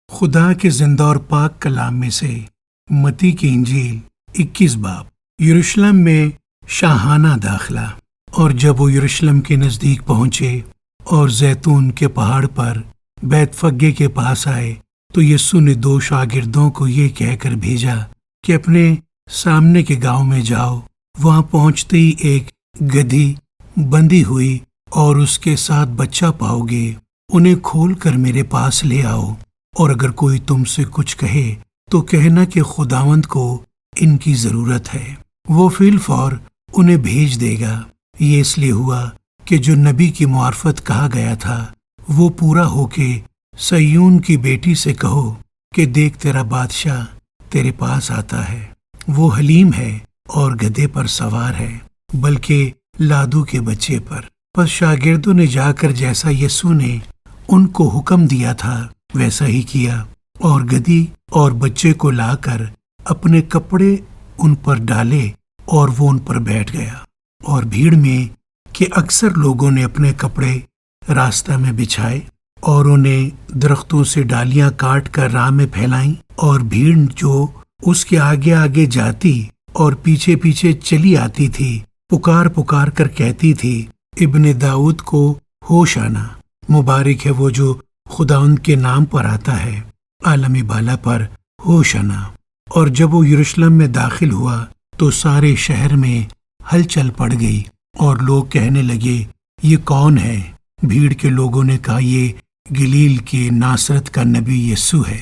خدا کے زندہ اور پاک کلام میں سے متی کی انجیل 21 باب۔ یروشلم میں شاہانہ داخلہ۔ اور جب وہ یروشلم کے نزدیک پہنچے اور زیتون کے پہاڑ پر بیت فگے کے پاس آئے تو یسوع نے 2 شاگردوں کو یہ کہہ کر بھیجا کہ اپنے سامنے کے گاؤں میں جاؤ، وہاں پہنچتے ہی ایک گدھی بندھی ہوئی اور اس کے ساتھ بچہ پاؤ گے، انہیں کھول کر میرے پاس لے آؤ، اور اگر کوئی تم سے کچھ کہے تو کہنا کہ خداوند کو ان کی ضرورت ہے، وہ فی الفور انہیں بھیج دے گا۔ یہ اس لیے ہوا کہ جو نبی کی معرفت کہا گیا تھا وہ پورا ہو کے سیون کی بیٹی سے کہو کہ دیکھ تیرا بادشاہ تیرے پاس آتا ہے، وہ حلیم ہے اور گدھے پر سوار ہے، بلکہ لادو کے بچے پر۔ پس شاگردوں نے جا کر جیسا یسوع نے ان کو حکم دیا تھا ویسا ہی کیا، اور گدھی اور بچے کو لا کر اپنے کپڑے ان پر ڈالے اور وہ ان پر بیٹھ گیا۔ اور بھیڑ میں کہ اکثر لوگوں نے اپنے کپڑے راستہ میں بچھائے اور انہیں درختوں سے ڈالیاں کاٹ کر راہ میں پھیلائیں، اور بھیڑ جو اس کے آگے آگے جاتی اور پیچھے پیچھے چلی آتی تھی پکار پکار کر کہتی تھی، ابن داؤد کو ہوش آنا، مبارک ہے وہ جو خداوند کے نام پر آتا ہے، عالم بالا پر ہوش آنا۔ اور جب وہ یروشلم میں داخل ہوا تو سارے شہر میں ہلچل پڑ گئی، اور لوگ کہنے لگے یہ کون ہے؟ بھیڑ کے لوگوں نے کہا یہ گلیل کے ناصرت کا نبی یسوع ہے۔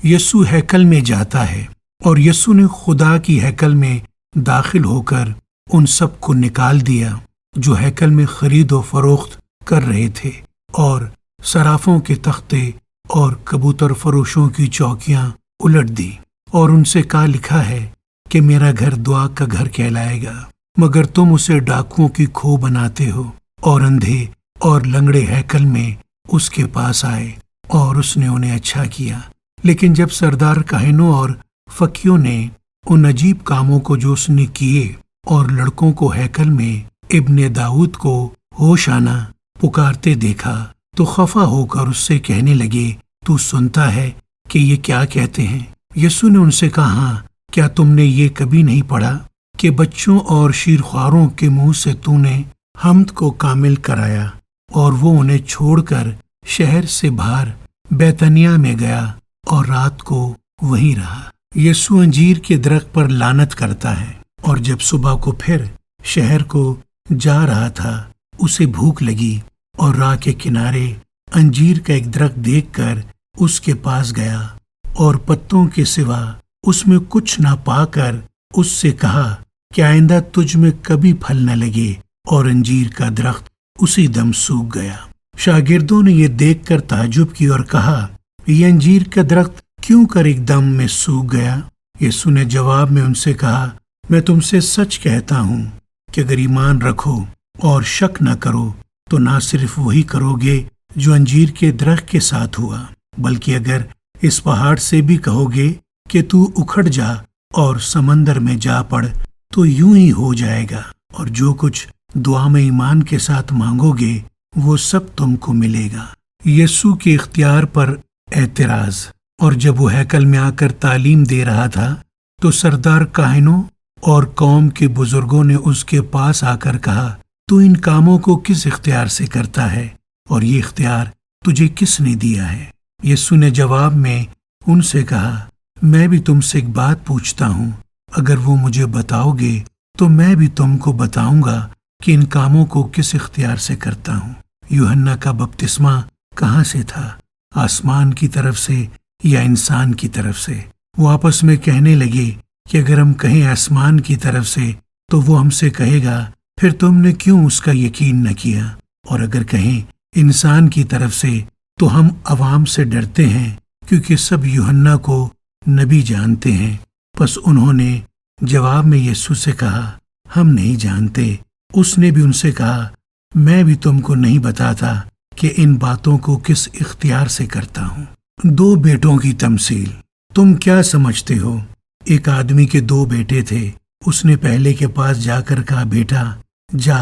یسوع ہیکل میں جاتا ہے، اور یسوع نے خدا کی ہیکل میں داخل ہو کر ان سب کو نکال دیا جو ہیکل میں خرید و فروخت کر رہے تھے، اور صرافوں کے تختے اور کبوتر فروشوں کی چوکیاں الٹ دی، اور ان سے کہا لکھا ہے کہ میرا گھر دعا کا گھر کہلائے گا، مگر تم اسے ڈاکوؤں کی کھو بناتے ہو۔ اور اندھے اور لنگڑے ہیکل میں اس کے پاس آئے، اور اس نے انہیں اچھا کیا۔ لیکن جب سردار کاہنوں اور فقیوں نے ان عجیب کاموں کو جو اس نے کیے اور لڑکوں کو ہیکل میں ابن داؤد کو ہوش آنا پکارتے دیکھا تو خفا ہو کر اس سے کہنے لگے، تو سنتا ہے کہ یہ کیا کہتے ہیں؟ یسوع نے ان سے کہا، ہاں، کیا تم نے یہ کبھی نہیں پڑھا کہ بچوں اور شیرخواروں کے منہ سے تو نے حمد کو کامل کرایا؟ اور وہ انہیں چھوڑ کر شہر سے باہر بیتنیا میں گیا اور رات کو وہیں رہا۔ یسوع انجیر کے درخت پر لعنت کرتا ہے۔ اور جب صبح کو پھر شہر کو جا رہا تھا، اسے بھوک لگی، اور راہ کے کنارے انجیر کا ایک درخت دیکھ کر اس کے پاس گیا، اور پتوں کے سوا اس میں کچھ نہ پا کر اس سے کہا کہ آئندہ تجھ میں کبھی پھل نہ لگے، اور انجیر کا درخت اسی دم سوکھ گیا۔ شاگردوں نے یہ دیکھ کر تعجب کی اور کہا، یہ انجیر کا درخت کیوں کر ایک دم میں سوکھ گیا؟ یسوع نے جواب میں ان سے کہا، میں تم سے سچ کہتا ہوں کہ اگر ایمان رکھو اور شک نہ کرو تو نہ صرف وہی کرو گے جو انجیر کے درخت کے ساتھ ہوا، بلکہ اگر اس پہاڑ سے بھی کہو گے کہ تو اکھڑ جا اور سمندر میں جا پڑ تو یوں ہی ہو جائے گا۔ اور جو کچھ دعا میں ایمان کے ساتھ مانگو گے وہ سب تم کو ملے گا۔ یسوع کے اختیار پر اعتراض۔ اور جب وہ ہیکل میں آ کر تعلیم دے رہا تھا تو سردار کاہنوں اور قوم کے بزرگوں نے اس کے پاس آ کر کہا، تو ان کاموں کو کس اختیار سے کرتا ہے، اور یہ اختیار تجھے کس نے دیا ہے؟ یسوع نے جواب میں ان سے کہا، میں بھی تم سے ایک بات پوچھتا ہوں، اگر وہ مجھے بتاؤ گے تو میں بھی تم کو بتاؤں گا کہ ان کاموں کو کس اختیار سے کرتا ہوں۔ یوحنا کا بپتسمہ کہاں سے تھا، آسمان کی طرف سے یا انسان کی طرف سے؟ وہ آپس میں کہنے لگے کہ اگر ہم کہیں آسمان کی طرف سے تو وہ ہم سے کہے گا، پھر تم نے کیوں اس کا یقین نہ کیا؟ اور اگر کہیں انسان کی طرف سے تو ہم عوام سے ڈرتے ہیں، کیونکہ سب یوحنا کو نبی جانتے ہیں۔ پس انہوں نے جواب میں یسوع سے کہا، ہم نہیں جانتے۔ اس نے بھی ان سے کہا، میں بھی تم کو نہیں بتاتا کہ ان باتوں کو کس اختیار سے کرتا ہوں۔ 2 بیٹوں کی تمثیل۔ تم کیا سمجھتے ہو؟ ایک آدمی کے 2 بیٹے تھے۔ اس نے پہلے کے پاس جا کر کہا، بیٹا جا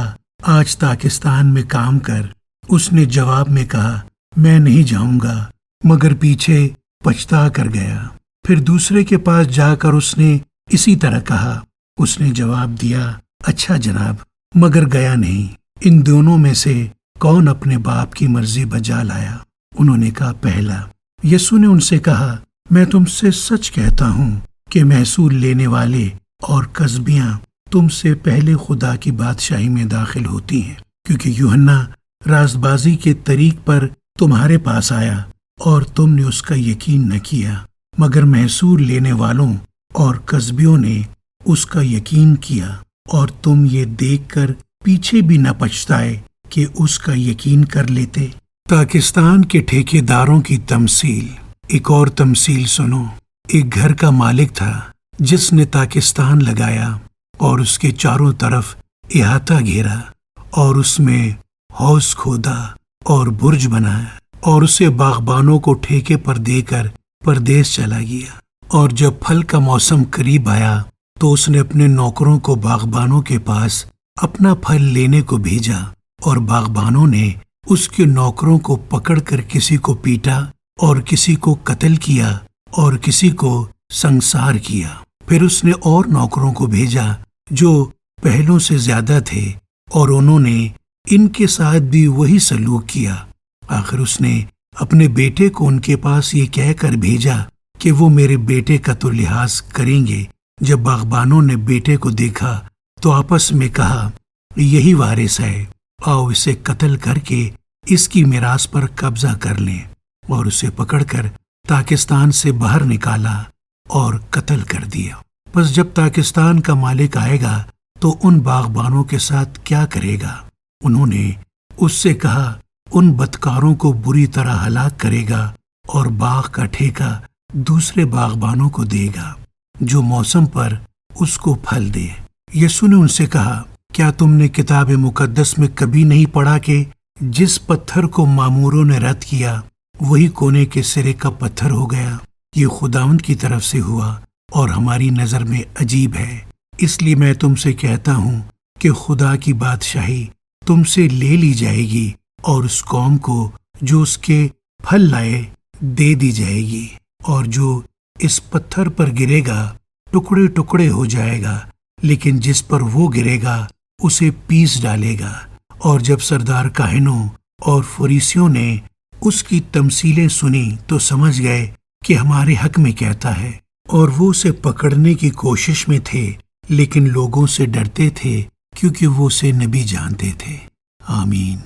آج تاکستان میں کام کر۔ اس نے جواب میں کہا، میں نہیں جاؤں گا، مگر پیچھے پچھتا کر گیا۔ پھر دوسرے کے پاس جا کر اس نے اسی طرح کہا۔ اس نے جواب دیا، اچھا جناب، مگر گیا نہیں۔ ان دونوں میں سے کون اپنے باپ کی مرضی بجا لایا؟ انہوں نے کہا، پہلا۔ یسوع نے ان سے کہا، میں تم سے سچ کہتا ہوں کہ محصول لینے والے اور قصبیاں تم سے پہلے خدا کی بادشاہی میں داخل ہوتی ہیں، کیونکہ یوحنا راست بازی کے طریق پر تمہارے پاس آیا اور تم نے اس کا یقین نہ کیا، مگر محصول لینے والوں اور قصبیوں نے اس کا یقین کیا، اور تم یہ دیکھ کر پیچھے بھی نہ پچھتائے کہ اس کا یقین کر لیتے۔ پاکستان کے ٹھیکیداروں کی تمثیل۔ ایک اور تمثیل سنو۔ ایک گھر کا مالک تھا جس نے پاکستان لگایا اور اس کے چاروں طرف احاطہ گھیرا اور اس میں حوض کھودا اور برج بنایا، اور اسے باغبانوں کو ٹھیکے پر دے کر پردیس چلا گیا۔ اور جب پھل کا موسم قریب آیا تو اس نے اپنے نوکروں کو باغبانوں کے پاس اپنا پھل لینے کو بھیجا، اور باغبانوں نے اس کے نوکروں کو پکڑ کر کسی کو پیٹا اور کسی کو قتل کیا اور کسی کو سنسار کیا۔ پھر اس نے اور نوکروں کو بھیجا جو پہلوں سے زیادہ تھے، اور انہوں نے ان کے ساتھ بھی وہی سلوک کیا۔ آخر اس نے اپنے بیٹے کو ان کے پاس یہ کہہ کر بھیجا کہ وہ میرے بیٹے کا تو لحاظ کریں گے۔ جب باغبانوں نے بیٹے کو دیکھا تو آپس میں کہا، یہی وارث ہے، آؤ اسے قتل کر کے اس کی میراث پر قبضہ کر لیں، اور اسے پکڑ کر پاکستان سے باہر نکالا اور قتل کر دیا۔ پس جب پاکستان کا مالک آئے گا تو ان باغبانوں کے ساتھ کیا کرے گا؟ انہوں نے اس سے کہا، ان بدکاروں کو بری طرح ہلاک کرے گا اور باغ کا ٹھیکہ دوسرے باغبانوں کو دے گا جو موسم پر اس کو پھل دے۔ یسوع نے ان سے کہا، کیا تم نے کتاب مقدس میں کبھی نہیں پڑھا کہ جس پتھر کو ماموروں نے رد کیا وہی کونے کے سرے کا پتھر ہو گیا؟ یہ خداوند کی طرف سے ہوا اور ہماری نظر میں عجیب ہے۔ اس لیے میں تم سے کہتا ہوں کہ خدا کی بادشاہی تم سے لے لی جائے گی اور اس قوم کو جو اس کے پھل لائے دے دی جائے گی، اور جو اس پتھر پر گرے گا ٹکڑے ٹکڑے ہو جائے گا، لیکن جس پر وہ گرے گا اسے پیس ڈالے گا۔ اور جب سردار کاہنوں اور فریسیوں نے اس کی تمثیلیں سنی تو سمجھ گئے کہ ہمارے حق میں کہتا ہے، اور وہ اسے پکڑنے کی کوشش میں تھے، لیکن لوگوں سے ڈرتے تھے کیونکہ وہ اسے نبی جانتے تھے۔ آمین۔